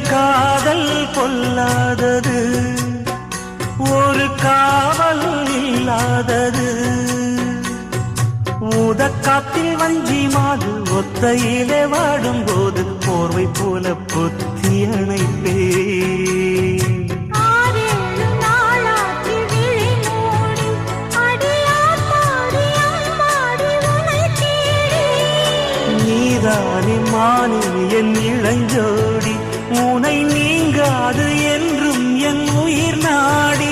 காதல் பொல்லாதது, ஒரு காவல் இல்லாதது. ஊதக்காத்தில் வஞ்சி மாது ஒத்தையிலே வாடும்போது போர்வை போல பொத்தி அணைப்பே. நீதானே மானே என் இளஞ்சோடி, உனை நீங்காது என்றும் என் உயிர் நாடி.